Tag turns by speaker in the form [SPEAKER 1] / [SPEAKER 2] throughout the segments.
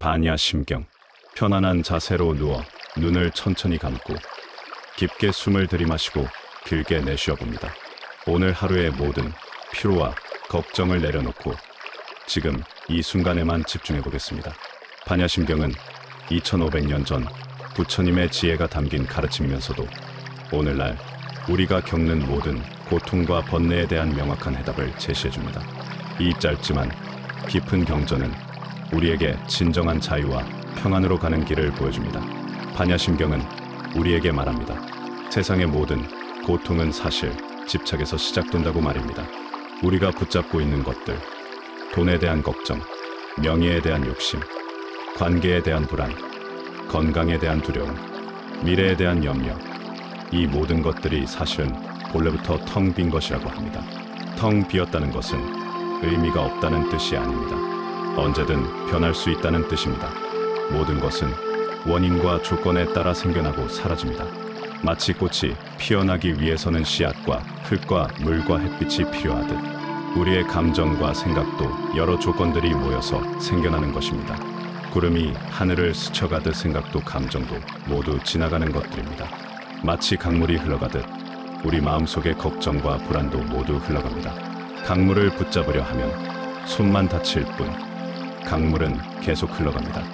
[SPEAKER 1] 반야심경. 편안한 자세로 누워 눈을 천천히 감고 깊게 숨을 들이마시고 길게 내쉬어봅니다. 오늘 하루의 모든 피로와 걱정을 내려놓고 지금 이 순간에만 집중해보겠습니다. 반야심경은 2500년 전 부처님의 지혜가 담긴 가르침이면서도 오늘날 우리가 겪는 모든 고통과 번뇌에 대한 명확한 해답을 제시해줍니다. 이 짧지만 깊은 경전은 우리에게 진정한 자유와 평안으로 가는 길을 보여줍니다. 반야심경은 우리에게 말합니다. 세상의 모든 고통은 사실 집착에서 시작된다고 말입니다. 우리가 붙잡고 있는 것들, 돈에 대한 걱정, 명예에 대한 욕심, 관계에 대한 불안, 건강에 대한 두려움, 미래에 대한 염려, 이 모든 것들이 사실은 본래부터 텅 빈 것이라고 합니다. 텅 비었다는 것은 의미가 없다는 뜻이 아닙니다. 언제든 변할 수 있다는 뜻입니다. 모든 것은 원인과 조건에 따라 생겨나고 사라집니다. 마치 꽃이 피어나기 위해서는 씨앗과 흙과 물과 햇빛이 필요하듯 우리의 감정과 생각도 여러 조건들이 모여서 생겨나는 것입니다. 구름이 하늘을 스쳐가듯 생각도 감정도 모두 지나가는 것들입니다. 마치 강물이 흘러가듯 우리 마음속의 걱정과 불안도 모두 흘러갑니다. 강물을 붙잡으려 하면 손만 다칠 뿐 강물은 계속 흘러갑니다.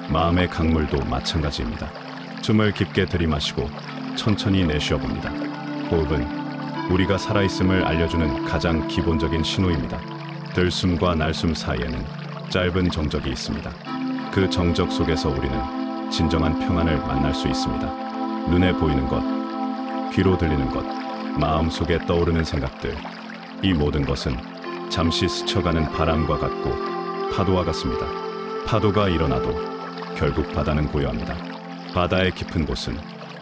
[SPEAKER 1] 마음의 강물도 마찬가지입니다. 숨을 깊게 들이마시고 천천히 내쉬어봅니다. 호흡은 우리가 살아있음을 알려주는 가장 기본적인 신호입니다. 들숨과 날숨 사이에는 짧은 정적이 있습니다. 그 정적 속에서 우리는 진정한 평안을 만날 수 있습니다. 눈에 보이는 것, 귀로 들리는 것, 마음속에 떠오르는 생각들, 이 모든 것은 잠시 스쳐가는 바람과 같고 파도와 같습니다. 파도가 일어나도 결국 바다는 고요합니다. 바다의 깊은 곳은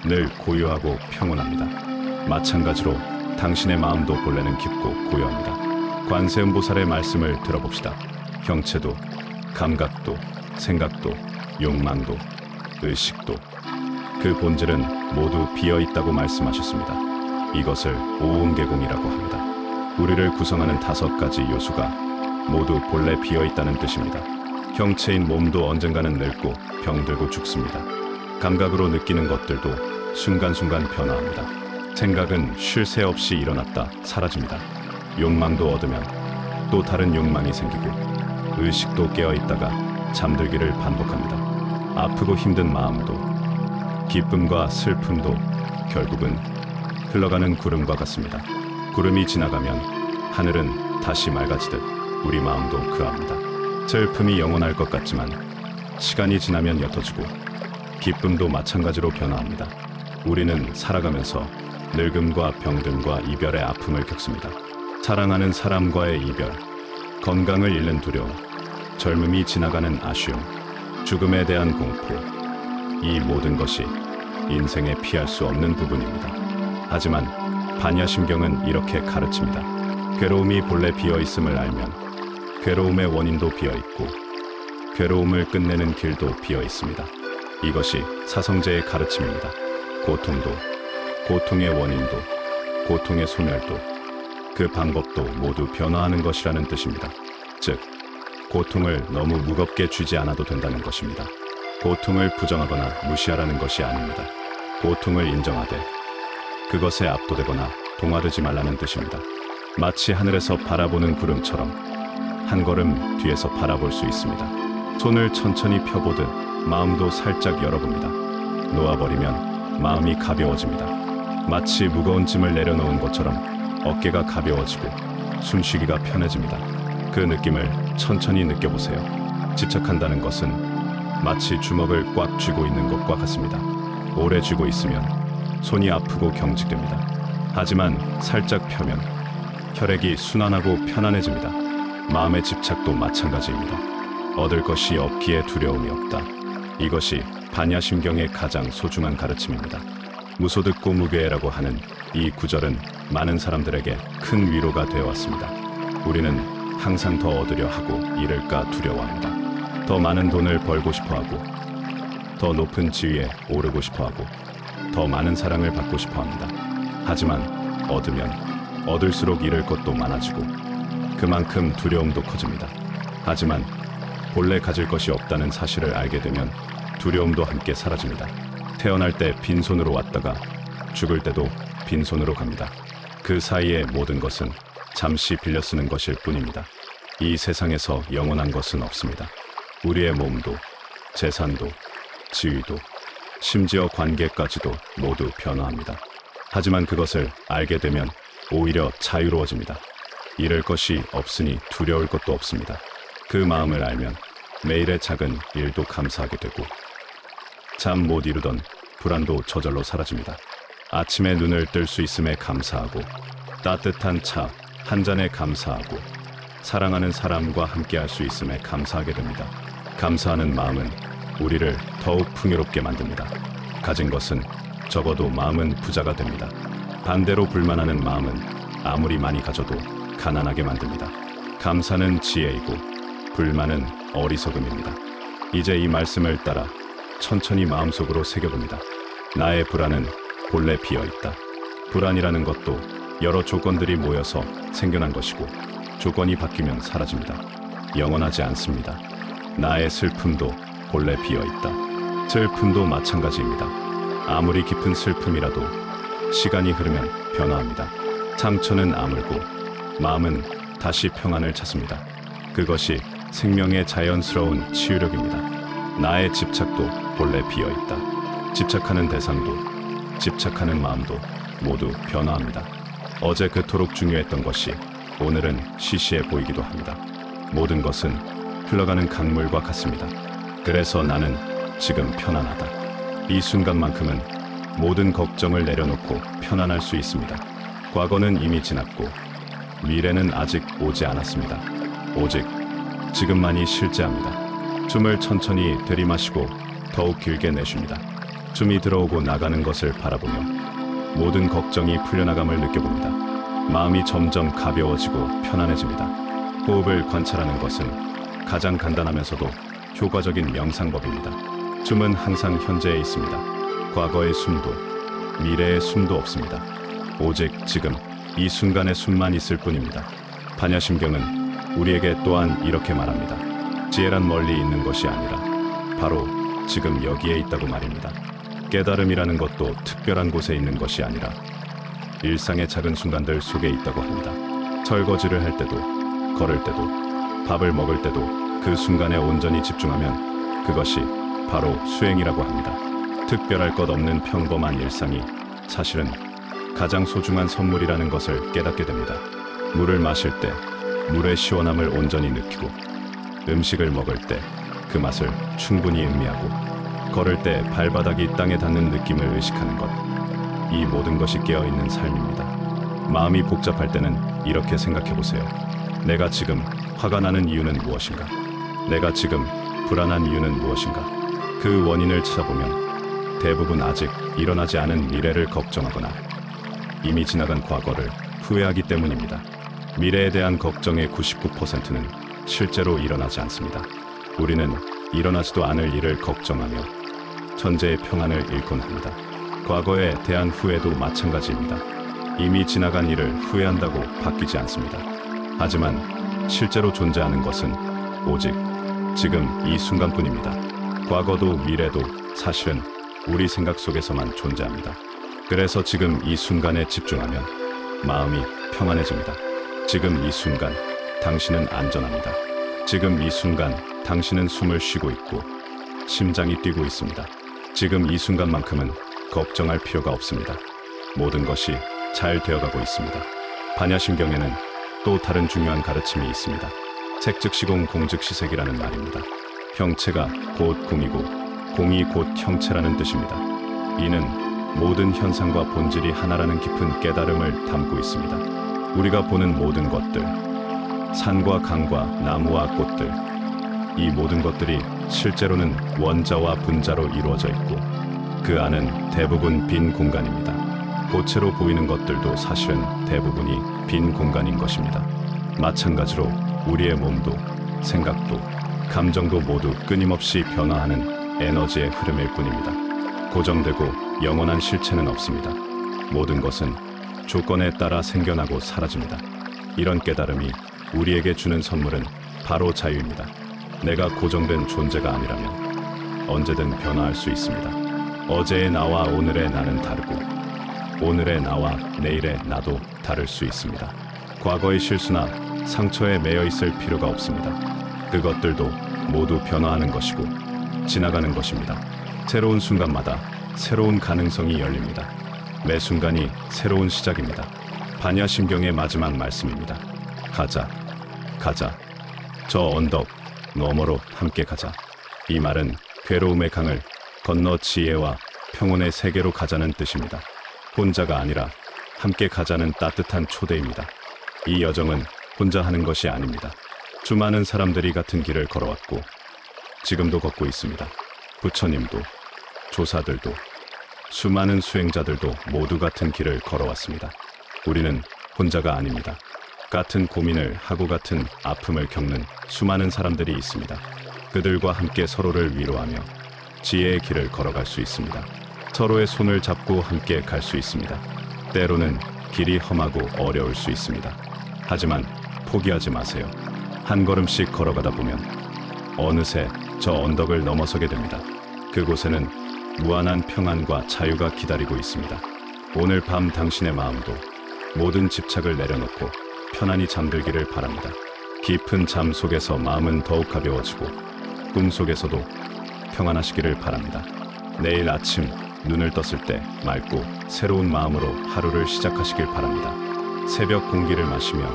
[SPEAKER 1] 늘 고요하고 평온합니다. 마찬가지로 당신의 마음도 본래는 깊고 고요합니다. 관세음보살의 말씀을 들어봅시다. 형체도, 감각도, 생각도, 욕망도, 의식도 그 본질은 모두 비어있다고 말씀하셨습니다. 이것을 오음계공이라고 합니다. 우리를 구성하는 5가지 요소가 모두 본래 비어있다는 뜻입니다. 형체인 몸도 언젠가는 늙고 병들고 죽습니다. 감각으로 느끼는 것들도 순간순간 변화합니다. 생각은 쉴 새 없이 일어났다 사라집니다. 욕망도 얻으면 또 다른 욕망이 생기고 의식도 깨어있다가 잠들기를 반복합니다. 아프고 힘든 마음도 기쁨과 슬픔도 결국은 흘러가는 구름과 같습니다. 구름이 지나가면 하늘은 다시 맑아지듯 우리 마음도 그합니다. 슬픔이 영원할 것 같지만 시간이 지나면 옅어지고 기쁨도 마찬가지로 변화합니다. 우리는 살아가면서 늙음과 병듦과 이별의 아픔을 겪습니다. 사랑하는 사람과의 이별, 건강을 잃는 두려움, 젊음이 지나가는 아쉬움, 죽음에 대한 공포, 이 모든 것이 인생에 피할 수 없는 부분입니다. 하지만 반야심경은 이렇게 가르칩니다. 괴로움이 본래 비어있음을 알면 괴로움의 원인도 비어있고 괴로움을 끝내는 길도 비어있습니다. 이것이 사성제의 가르침입니다. 고통도, 고통의 원인도, 고통의 소멸도, 그 방법도 모두 변화하는 것이라는 뜻입니다. 즉, 고통을 너무 무겁게 쥐지 않아도 된다는 것입니다. 고통을 부정하거나 무시하라는 것이 아닙니다. 고통을 인정하되 그것에 압도되거나 동화되지 말라는 뜻입니다. 마치 하늘에서 바라보는 구름처럼 한 걸음 뒤에서 바라볼 수 있습니다. 손을 천천히 펴보듯 마음도 살짝 열어봅니다. 놓아버리면 마음이 가벼워집니다. 마치 무거운 짐을 내려놓은 것처럼 어깨가 가벼워지고 숨쉬기가 편해집니다. 그 느낌을 천천히 느껴보세요. 집착한다는 것은 마치 주먹을 꽉 쥐고 있는 것과 같습니다. 오래 쥐고 있으면 손이 아프고 경직됩니다. 하지만 살짝 펴면 혈액이 순환하고 편안해집니다. 마음의 집착도 마찬가지입니다. 얻을 것이 없기에 두려움이 없다. 이것이 반야심경의 가장 소중한 가르침입니다. 무소득고 무괴라고 하는 이 구절은 많은 사람들에게 큰 위로가 되어왔습니다. 우리는 항상 더 얻으려 하고 잃을까 두려워합니다. 더 많은 돈을 벌고 싶어하고 더 높은 지위에 오르고 싶어하고 더 많은 사랑을 받고 싶어합니다. 하지만 얻으면 얻을수록 잃을 것도 많아지고 그만큼 두려움도 커집니다. 하지만 본래 가질 것이 없다는 사실을 알게 되면 두려움도 함께 사라집니다. 태어날 때 빈손으로 왔다가 죽을 때도 빈손으로 갑니다. 그 사이의 모든 것은 잠시 빌려 쓰는 것일 뿐입니다. 이 세상에서 영원한 것은 없습니다. 우리의 몸도, 재산도, 지위도, 심지어 관계까지도 모두 변화합니다. 하지만 그것을 알게 되면 오히려 자유로워집니다. 잃을 것이 없으니 두려울 것도 없습니다. 그 마음을 알면 매일의 작은 일도 감사하게 되고 잠 못 이루던 불안도 저절로 사라집니다. 아침에 눈을 뜰 수 있음에 감사하고 따뜻한 차 한 잔에 감사하고 사랑하는 사람과 함께할 수 있음에 감사하게 됩니다. 감사하는 마음은 우리를 더욱 풍요롭게 만듭니다. 가진 것은 적어도 마음은 부자가 됩니다. 반대로 불만하는 마음은 아무리 많이 가져도 가난하게 만듭니다. 감사는 지혜이고 불만은 어리석음입니다. 이제 이 말씀을 따라 천천히 마음속으로 새겨봅니다. 나의 불안은 본래 비어있다. 불안이라는 것도 여러 조건들이 모여서 생겨난 것이고 조건이 바뀌면 사라집니다. 영원하지 않습니다. 나의 슬픔도 본래 비어있다. 슬픔도 마찬가지입니다. 아무리 깊은 슬픔이라도 시간이 흐르면 변화합니다. 상처는 아물고 마음은 다시 평안을 찾습니다. 그것이 생명의 자연스러운 치유력입니다. 나의 집착도 본래 비어있다. 집착하는 대상도 집착하는 마음도 모두 변화합니다. 어제 그토록 중요했던 것이 오늘은 시시해 보이기도 합니다. 모든 것은 흘러가는 강물과 같습니다. 그래서 나는 지금 편안하다. 이 순간만큼은 모든 걱정을 내려놓고 편안할 수 있습니다. 과거는 이미 지났고 미래는 아직 오지 않았습니다. 오직 지금만이 실제합니다. 숨을 천천히 들이마시고 더욱 길게 내쉽니다. 숨이 들어오고 나가는 것을 바라보며 모든 걱정이 풀려나감을 느껴봅니다. 마음이 점점 가벼워지고 편안해집니다. 호흡을 관찰하는 것은 가장 간단하면서도 효과적인 명상법입니다. 숨은 항상 현재에 있습니다. 과거의 숨도 미래의 숨도 없습니다. 오직 지금 이 순간의 숨만 있을 뿐입니다. 반야심경은 우리에게 또한 이렇게 말합니다. 지혜란 멀리 있는 것이 아니라 바로 지금 여기에 있다고 말입니다. 깨달음이라는 것도 특별한 곳에 있는 것이 아니라 일상의 작은 순간들 속에 있다고 합니다. 설거지를 할 때도, 걸을 때도, 밥을 먹을 때도 그 순간에 온전히 집중하면 그것이 바로 수행이라고 합니다. 특별할 것 없는 평범한 일상이 사실은 가장 소중한 선물이라는 것을 깨닫게 됩니다. 물을 마실 때 물의 시원함을 온전히 느끼고 음식을 먹을 때 그 맛을 충분히 음미하고 걸을 때 발바닥이 땅에 닿는 느낌을 의식하는 것, 이 모든 것이 깨어있는 삶입니다. 마음이 복잡할 때는 이렇게 생각해보세요. 내가 지금 화가 나는 이유는 무엇인가? 내가 지금 불안한 이유는 무엇인가? 그 원인을 찾아보면 대부분 아직 일어나지 않은 미래를 걱정하거나 이미 지나간 과거를 후회하기 때문입니다. 미래에 대한 걱정의 99%는 실제로 일어나지 않습니다. 우리는 일어나지도 않을 일을 걱정하며 현재의 평안을 잃곤 합니다. 과거에 대한 후회도 마찬가지입니다. 이미 지나간 일을 후회한다고 바뀌지 않습니다. 하지만 실제로 존재하는 것은 오직 지금 이 순간뿐입니다. 과거도 미래도 사실은 우리 생각 속에서만 존재합니다. 그래서 지금 이 순간에 집중하면 마음이 평안해집니다. 지금 이 순간 당신은 안전합니다. 지금 이 순간 당신은 숨을 쉬고 있고 심장이 뛰고 있습니다. 지금 이 순간만큼은 걱정할 필요가 없습니다. 모든 것이 잘 되어가고 있습니다. 반야심경에는 또 다른 중요한 가르침이 있습니다. 색즉시공 공즉시색이라는 말입니다. 형체가 곧 공이고 공이 곧 형체라는 뜻입니다. 이는 모든 현상과 본질이 하나라는 깊은 깨달음을 담고 있습니다. 우리가 보는 모든 것들, 산과 강과 나무와 꽃들, 이 모든 것들이 실제로는 원자와 분자로 이루어져 있고 그 안은 대부분 빈 공간입니다. 고체로 보이는 것들도 사실은 대부분이 빈 공간인 것입니다. 마찬가지로 우리의 몸도 생각도 감정도 모두 끊임없이 변화하는 에너지의 흐름일 뿐입니다. 고정되고 영원한 실체는 없습니다. 모든 것은 조건에 따라 생겨나고 사라집니다. 이런 깨달음이 우리에게 주는 선물은 바로 자유입니다. 내가 고정된 존재가 아니라면 언제든 변화할 수 있습니다. 어제의 나와 오늘의 나는 다르고 오늘의 나와 내일의 나도 다를 수 있습니다. 과거의 실수나 상처에 매여 있을 필요가 없습니다. 그것들도 모두 변화하는 것이고 지나가는 것입니다. 새로운 순간마다 새로운 가능성이 열립니다. 매 순간이 새로운 시작입니다. 반야심경의 마지막 말씀입니다. 가자, 가자. 저 언덕 너머로 함께 가자. 이 말은 괴로움의 강을 건너 지혜와 평온의 세계로 가자는 뜻입니다. 혼자가 아니라 함께 가자는 따뜻한 초대입니다. 이 여정은 혼자 하는 것이 아닙니다. 수많은 사람들이 같은 길을 걸어왔고 지금도 걷고 있습니다. 부처님도 조사들도 수많은 수행자들도 모두 같은 길을 걸어왔습니다. 우리는 혼자가 아닙니다. 같은 고민을 하고 같은 아픔을 겪는 수많은 사람들이 있습니다. 그들과 함께 서로를 위로하며 지혜의 길을 걸어갈 수 있습니다. 서로의 손을 잡고 함께 갈 수 있습니다. 때로는 길이 험하고 어려울 수 있습니다. 하지만 포기하지 마세요. 한 걸음씩 걸어가다 보면 어느새 저 언덕을 넘어서게 됩니다. 그곳에는 무한한 평안과 자유가 기다리고 있습니다. 오늘 밤 당신의 마음도 모든 집착을 내려놓고 편안히 잠들기를 바랍니다. 깊은 잠 속에서 마음은 더욱 가벼워지고 꿈 속에서도 평안하시기를 바랍니다. 내일 아침 눈을 떴을 때 맑고 새로운 마음으로 하루를 시작하시길 바랍니다. 새벽 공기를 마시며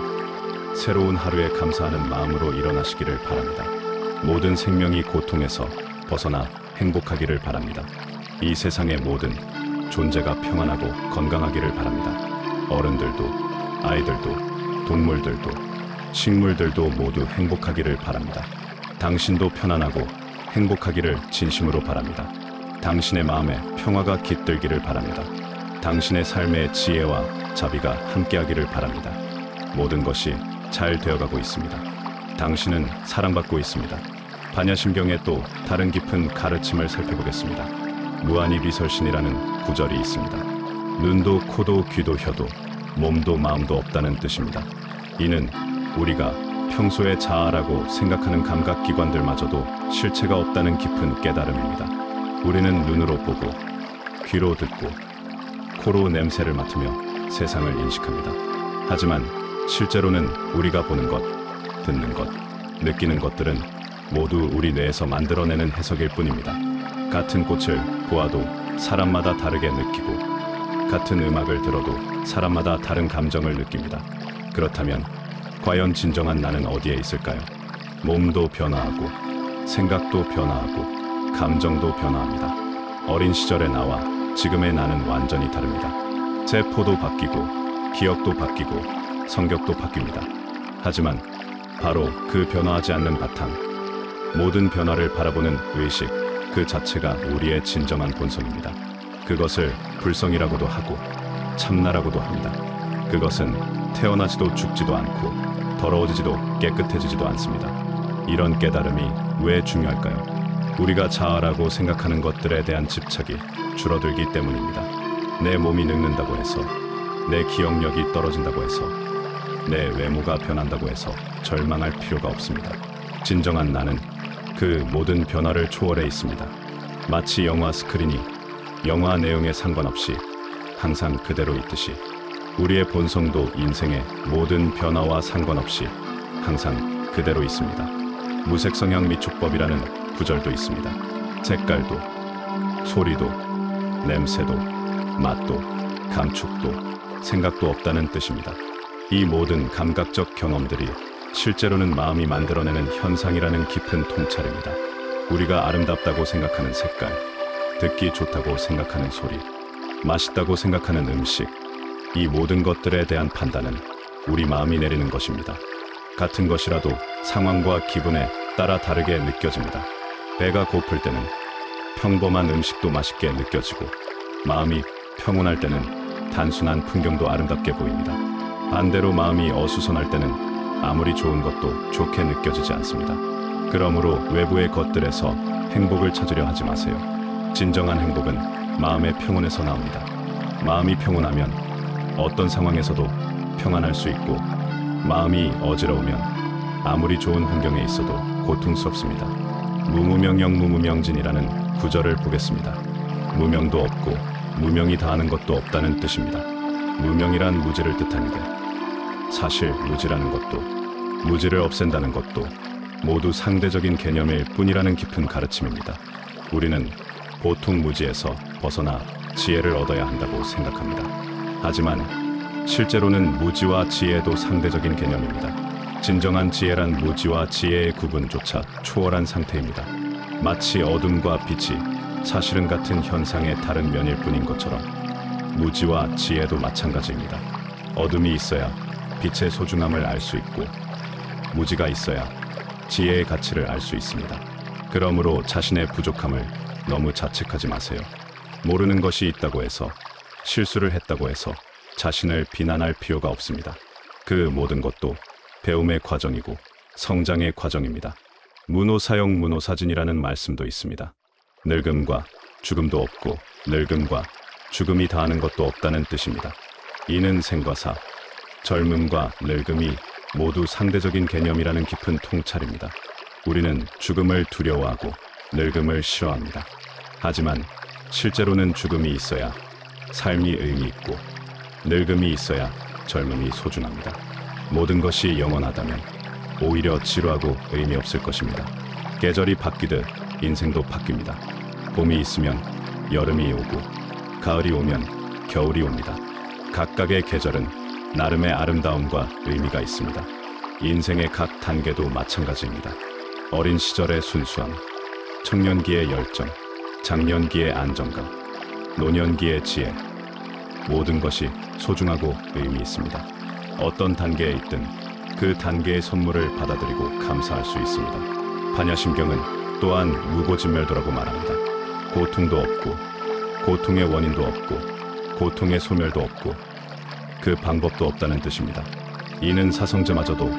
[SPEAKER 1] 새로운 하루에 감사하는 마음으로 일어나시기를 바랍니다. 모든 생명이 고통에서 벗어나 행복하기를 바랍니다. 이 세상의 모든 존재가 평안하고 건강하기를 바랍니다. 어른들도 아이들도 동물들도 식물들도 모두 행복하기를 바랍니다. 당신도 편안하고 행복하기를 진심으로 바랍니다. 당신의 마음에 평화가 깃들기를 바랍니다. 당신의 삶의 지혜와 자비가 함께하기를 바랍니다. 모든 것이 잘 되어가고 있습니다. 당신은 사랑받고 있습니다. 반야심경의 또 다른 깊은 가르침을 살펴보겠습니다. 무한이비설신이라는 구절이 있습니다. 눈도 코도 귀도 혀도 몸도 마음도 없다는 뜻입니다. 이는 우리가 평소에 자아라고 생각하는 감각기관들마저도 실체가 없다는 깊은 깨달음입니다. 우리는 눈으로 보고 귀로 듣고 코로 냄새를 맡으며 세상을 인식합니다. 하지만 실제로는 우리가 보는 것, 듣는 것, 느끼는 것들은 모두 우리 뇌에서 만들어내는 해석일 뿐입니다. 같은 꽃을 보아도 사람마다 다르게 느끼고 같은 음악을 들어도 사람마다 다른 감정을 느낍니다. 그렇다면 과연 진정한 나는 어디에 있을까요? 몸도 변화하고 생각도 변화하고 감정도 변화합니다. 어린 시절의 나와 지금의 나는 완전히 다릅니다. 세포도 바뀌고 기억도 바뀌고 성격도 바뀝니다. 하지만 바로 그 변화하지 않는 바탕, 모든 변화를 바라보는 의식 그 자체가 우리의 진정한 본성입니다. 그것을 불성이라고도 하고 참나라고도 합니다. 그것은 태어나지도 죽지도 않고 더러워지지도 깨끗해지지도 않습니다. 이런 깨달음이 왜 중요할까요? 우리가 자아라고 생각하는 것들에 대한 집착이 줄어들기 때문입니다. 내 몸이 늙는다고 해서, 내 기억력이 떨어진다고 해서, 내 외모가 변한다고 해서 절망할 필요가 없습니다. 진정한 나는 그 모든 변화를 초월해 있습니다. 마치 영화 스크린이 영화 내용에 상관없이 항상 그대로 있듯이 우리의 본성도 인생의 모든 변화와 상관없이 항상 그대로 있습니다. 무색성향 미축법이라는 구절도 있습니다. 색깔도, 소리도, 냄새도, 맛도, 감촉도, 생각도 없다는 뜻입니다. 이 모든 감각적 경험들이 실제로는 마음이 만들어내는 현상이라는 깊은 통찰입니다. 우리가 아름답다고 생각하는 색깔, 듣기 좋다고 생각하는 소리, 맛있다고 생각하는 음식, 이 모든 것들에 대한 판단은 우리 마음이 내리는 것입니다. 같은 것이라도 상황과 기분에 따라 다르게 느껴집니다. 배가 고플 때는 평범한 음식도 맛있게 느껴지고 마음이 평온할 때는 단순한 풍경도 아름답게 보입니다. 반대로 마음이 어수선할 때는 아무리 좋은 것도 좋게 느껴지지 않습니다. 그러므로 외부의 것들에서 행복을 찾으려 하지 마세요. 진정한 행복은 마음의 평온에서 나옵니다. 마음이 평온하면 어떤 상황에서도 평안할 수 있고 마음이 어지러우면 아무리 좋은 환경에 있어도 고통스럽습니다. 무무명영 무무명진이라는 구절을 보겠습니다. 무명도 없고 무명이 다하는 것도 없다는 뜻입니다. 무명이란 무지를 뜻하는데 사실 무지라는 것도 무지를 없앤다는 것도 모두 상대적인 개념일 뿐이라는 깊은 가르침입니다. 우리는 보통 무지에서 벗어나 지혜를 얻어야 한다고 생각합니다. 하지만 실제로는 무지와 지혜도 상대적인 개념입니다. 진정한 지혜란 무지와 지혜의 구분조차 초월한 상태입니다. 마치 어둠과 빛이 사실은 같은 현상의 다른 면일 뿐인 것처럼 무지와 지혜도 마찬가지입니다. 어둠이 있어야 빛의 소중함을 알 수 있고 무지가 있어야 지혜의 가치를 알 수 있습니다. 그러므로 자신의 부족함을 너무 자책하지 마세요. 모르는 것이 있다고 해서 실수를 했다고 해서 자신을 비난할 필요가 없습니다. 그 모든 것도 배움의 과정이고 성장의 과정입니다. 문호사용 문호사진이라는 말씀도 있습니다. 늙음과 죽음도 없고 늙음과 죽음이 다하는 것도 없다는 뜻입니다. 이는 생과 사, 젊음과 늙음이 모두 상대적인 개념이라는 깊은 통찰입니다. 우리는 죽음을 두려워하고 늙음을 싫어합니다. 하지만 실제로는 죽음이 있어야 삶이 의미 있고 늙음이 있어야 젊음이 소중합니다. 모든 것이 영원하다면 오히려 지루하고 의미 없을 것입니다. 계절이 바뀌듯 인생도 바뀝니다. 봄이 있으면 여름이 오고 가을이 오면 겨울이 옵니다. 각각의 계절은 나름의 아름다움과 의미가 있습니다. 인생의 각 단계도 마찬가지입니다. 어린 시절의 순수함, 청년기의 열정, 장년기의 안정감, 노년기의 지혜, 모든 것이 소중하고 의미 있습니다. 어떤 단계에 있든 그 단계의 선물을 받아들이고 감사할 수 있습니다. 반야심경은 또한 무고진멸도라고 말합니다. 고통도 없고 고통의 원인도 없고 고통의 소멸도 없고 그 방법도 없다는 뜻입니다. 이는 사성제마저도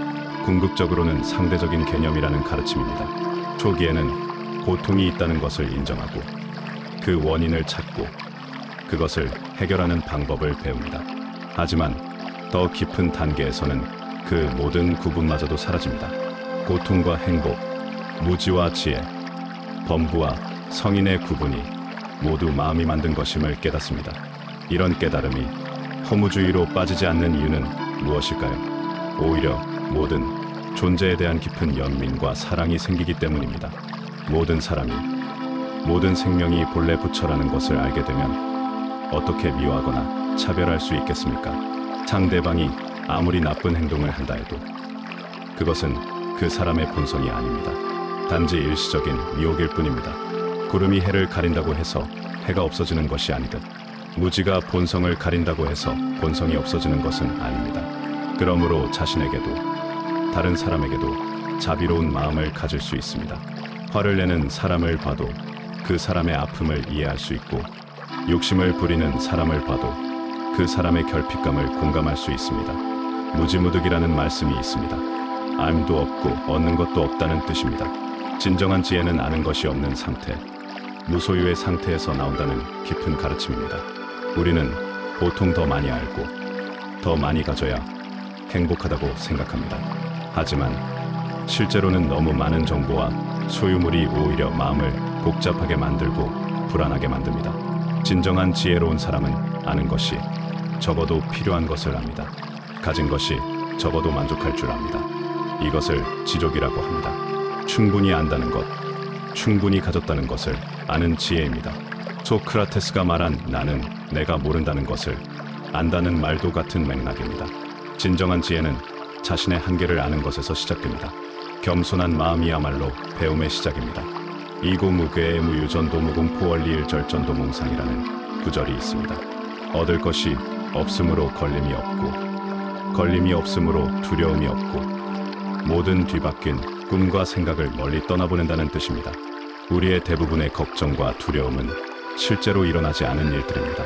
[SPEAKER 1] 궁극적으로는 상대적인 개념이라는 가르침입니다. 초기에는 고통이 있다는 것을 인정하고 그 원인을 찾고 그것을 해결하는 방법을 배웁니다. 하지만 더 깊은 단계에서는 그 모든 구분마저도 사라집니다. 고통과 행복, 무지와 지혜, 범부와 성인의 구분이 모두 마음이 만든 것임을 깨닫습니다. 이런 깨달음이 허무주의로 빠지지 않는 이유는 무엇일까요? 오히려 모든 존재에 대한 깊은 연민과 사랑이 생기기 때문입니다. 모든 사람이, 모든 생명이 본래 부처라는 것을 알게 되면 어떻게 미워하거나 차별할 수 있겠습니까? 상대방이 아무리 나쁜 행동을 한다 해도 그것은 그 사람의 본성이 아닙니다. 단지 일시적인 미혹일 뿐입니다. 구름이 해를 가린다고 해서 해가 없어지는 것이 아니듯 무지가 본성을 가린다고 해서 본성이 없어지는 것은 아닙니다. 그러므로 자신에게도 다른 사람에게도 자비로운 마음을 가질 수 있습니다. 화를 내는 사람을 봐도 그 사람의 아픔을 이해할 수 있고 욕심을 부리는 사람을 봐도 그 사람의 결핍감을 공감할 수 있습니다. 무지무득이라는 말씀이 있습니다. 암도 없고 얻는 것도 없다는 뜻입니다. 진정한 지혜는 아는 것이 없는 상태, 무소유의 상태에서 나온다는 깊은 가르침입니다. 우리는 보통 더 많이 알고 더 많이 가져야 행복하다고 생각합니다. 하지만 실제로는 너무 많은 정보와 소유물이 오히려 마음을 복잡하게 만들고 불안하게 만듭니다. 진정한 지혜로운 사람은 아는 것이 적어도 필요한 것을 압니다. 가진 것이 적어도 만족할 줄 압니다. 이것을 지족이라고 합니다. 충분히 안다는 것, 충분히 가졌다는 것을 아는 지혜입니다. 소크라테스가 말한 나는 내가 모른다는 것을 안다는 말도 같은 맥락입니다. 진정한 지혜는 자신의 한계를 아는 것에서 시작됩니다. 겸손한 마음이야말로 배움의 시작입니다. 이고무괴의 무유전도무공포원리일절전도몽상이라는 구절이 있습니다. 얻을 것이 없으므로 걸림이 없고 걸림이 없으므로 두려움이 없고 모든 뒤바뀐 꿈과 생각을 멀리 떠나보낸다는 뜻입니다. 우리의 대부분의 걱정과 두려움은 실제로 일어나지 않은 일들입니다.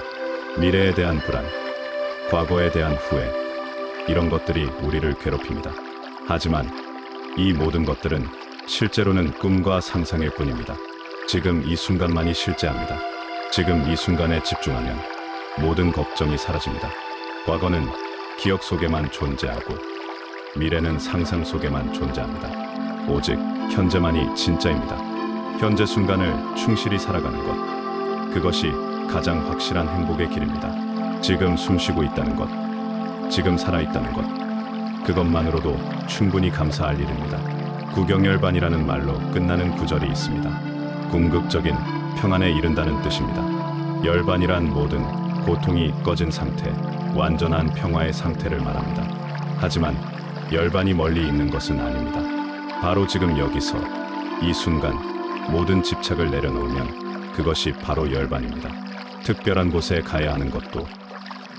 [SPEAKER 1] 미래에 대한 불안, 과거에 대한 후회, 이런 것들이 우리를 괴롭힙니다. 하지만 이 모든 것들은 실제로는 꿈과 상상일 뿐입니다. 지금 이 순간만이 실제합니다. 지금 이 순간에 집중하면 모든 걱정이 사라집니다. 과거는 기억 속에만 존재하고 미래는 상상 속에만 존재합니다. 오직 현재만이 진짜입니다. 현재 순간을 충실히 살아가는 것. 그것이 가장 확실한 행복의 길입니다. 지금 숨쉬고 있다는 것, 지금 살아있다는 것, 그것만으로도 충분히 감사할 일입니다. 구경열반이라는 말로 끝나는 구절이 있습니다. 궁극적인 평안에 이른다는 뜻입니다. 열반이란 모든 고통이 꺼진 상태, 완전한 평화의 상태를 말합니다. 하지만 열반이 멀리 있는 것은 아닙니다. 바로 지금 여기서 이 순간 모든 집착을 내려놓으면 그것이 바로 열반입니다. 특별한 곳에 가야 하는 것도,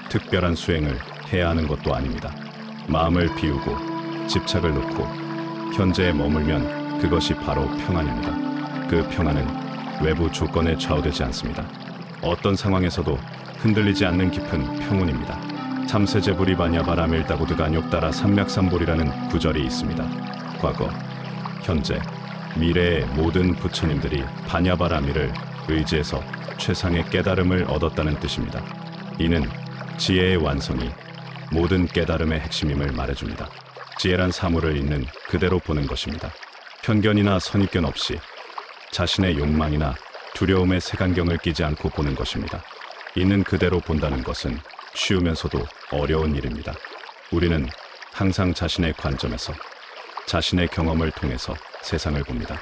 [SPEAKER 1] 특별한 수행을 해야 하는 것도 아닙니다. 마음을 비우고 집착을 놓고 현재에 머물면 그것이 바로 평안입니다. 그 평안은 외부 조건에 좌우되지 않습니다. 어떤 상황에서도 흔들리지 않는 깊은 평온입니다. 참세제부리 바냐바라밀다고드가 뇽따라 삼맥삼볼이라는 구절이 있습니다. 과거, 현재, 미래의 모든 부처님들이 바냐바라밀을 의지해서 최상의 깨달음을 얻었다는 뜻입니다. 이는 지혜의 완성이 모든 깨달음의 핵심임을 말해줍니다. 지혜란 사물을 있는 그대로 보는 것입니다. 편견이나 선입견 없이 자신의 욕망이나 두려움의 색안경을 끼지 않고 보는 것입니다. 있는 그대로 본다는 것은 쉬우면서도 어려운 일입니다. 우리는 항상 자신의 관점에서, 자신의 경험을 통해서 세상을 봅니다.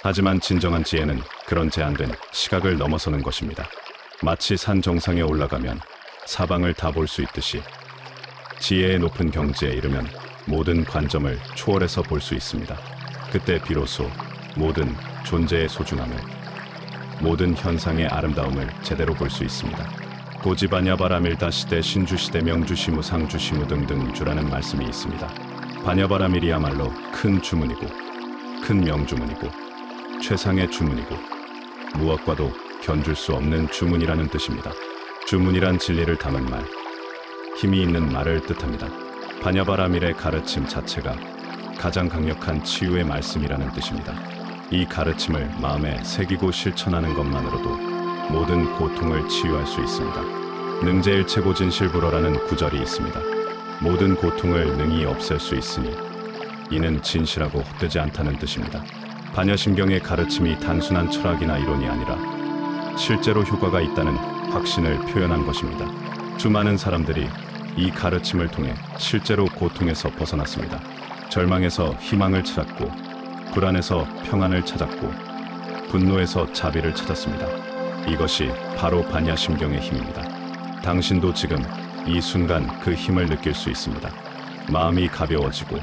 [SPEAKER 1] 하지만 진정한 지혜는 그런 제한된 시각을 넘어서는 것입니다. 마치 산 정상에 올라가면 사방을 다 볼 수 있듯이 지혜의 높은 경지에 이르면 모든 관점을 초월해서 볼 수 있습니다. 그때 비로소 모든 존재의 소중함을, 모든 현상의 아름다움을 제대로 볼 수 있습니다. 고지바냐바라밀다 시대, 신주시대, 명주시무, 상주시무 등등 주라는 말씀이 있습니다. 바냐바라밀이야말로 큰 주문이고, 큰 명주문이고, 최상의 주문이고, 무엇과도 견줄 수 없는 주문이라는 뜻입니다. 주문이란 진리를 담은 말, 힘이 있는 말을 뜻합니다. 바냐바라밀의 가르침 자체가 가장 강력한 치유의 말씀이라는 뜻입니다. 이 가르침을 마음에 새기고 실천하는 것만으로도 모든 고통을 치유할 수 있습니다. 능제일체고진실불허라는 구절이 있습니다. 모든 고통을 능히 없앨 수 있으니 이는 진실하고 헛되지 않다는 뜻입니다. 반야심경의 가르침이 단순한 철학이나 이론이 아니라 실제로 효과가 있다는 확신을 표현한 것입니다. 수많은 사람들이 이 가르침을 통해 실제로 고통에서 벗어났습니다. 절망에서 희망을 찾았고, 불안에서 평안을 찾았고, 분노에서 자비를 찾았습니다. 이것이 바로 반야심경의 힘입니다. 당신도 지금 이 순간 그 힘을 느낄 수 있습니다. 마음이 가벼워지고,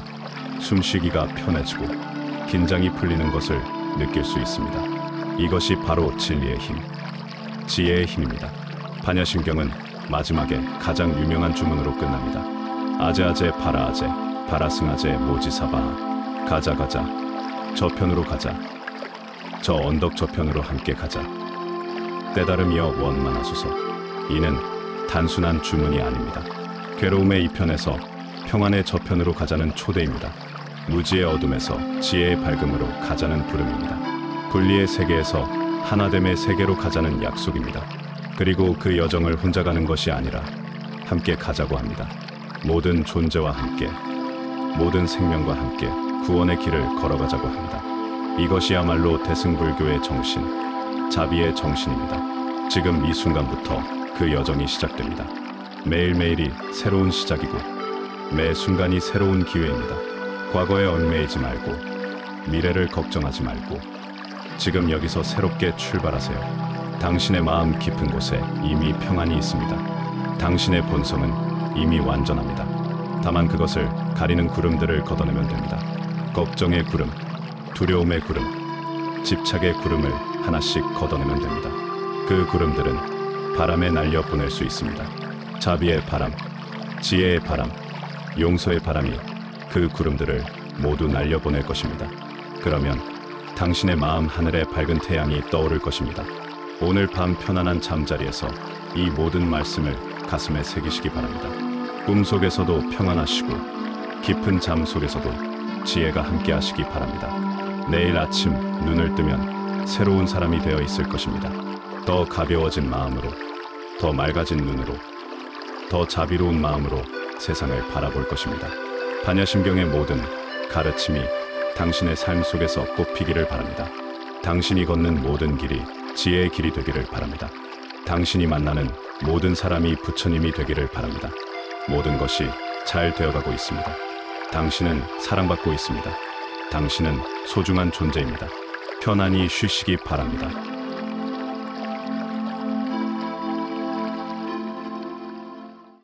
[SPEAKER 1] 숨쉬기가 편해지고, 긴장이 풀리는 것을 느낄 수 있습니다. 이것이 바로 진리의 힘, 지혜의 힘입니다. 반야심경은 마지막에 가장 유명한 주문으로 끝납니다. 아제아제 바라아제, 바라승아제 모지사바, 가자 가자, 저편으로 가자, 저 언덕 저편으로 함께 가자. 때다름이여 원만하소서. 이는 단순한 주문이 아닙니다. 괴로움의 이편에서 평안의 저편으로 가자는 초대입니다. 무지의 어둠에서 지혜의 밝음으로 가자는 부름입니다. 분리의 세계에서 하나됨의 세계로 가자는 약속입니다. 그리고 그 여정을 혼자 가는 것이 아니라 함께 가자고 합니다. 모든 존재와 함께, 모든 생명과 함께 구원의 길을 걸어가자고 합니다. 이것이야말로 대승불교의 정신, 자비의 정신입니다. 지금 이 순간부터 그 여정이 시작됩니다. 매일매일이 새로운 시작이고 매 순간이 새로운 기회입니다. 과거에 얽매이지 말고 미래를 걱정하지 말고 지금 여기서 새롭게 출발하세요. 당신의 마음 깊은 곳에 이미 평안이 있습니다. 당신의 본성은 이미 완전합니다. 다만 그것을 가리는 구름들을 걷어내면 됩니다. 걱정의 구름, 두려움의 구름, 집착의 구름을 하나씩 걷어내면 됩니다. 그 구름들은 바람에 날려 보낼 수 있습니다. 자비의 바람, 지혜의 바람, 용서의 바람이 그 구름들을 모두 날려보낼 것입니다. 그러면 당신의 마음 하늘에 밝은 태양이 떠오를 것입니다. 오늘 밤 편안한 잠자리에서 이 모든 말씀을 가슴에 새기시기 바랍니다. 꿈속에서도 평안하시고 깊은 잠 속에서도 지혜가 함께 하시기 바랍니다. 내일 아침 눈을 뜨면 새로운 사람이 되어 있을 것입니다. 더 가벼워진 마음으로, 더 맑아진 눈으로, 더 자비로운 마음으로 세상을 바라볼 것입니다. 반야심경의 모든 가르침이 당신의 삶 속에서 꽃피기를 바랍니다. 당신이 걷는 모든 길이 지혜의 길이 되기를 바랍니다. 당신이 만나는 모든 사람이 부처님이 되기를 바랍니다. 모든 것이 잘 되어가고 있습니다. 당신은 사랑받고 있습니다. 당신은 소중한 존재입니다. 편안히 쉬시기 바랍니다.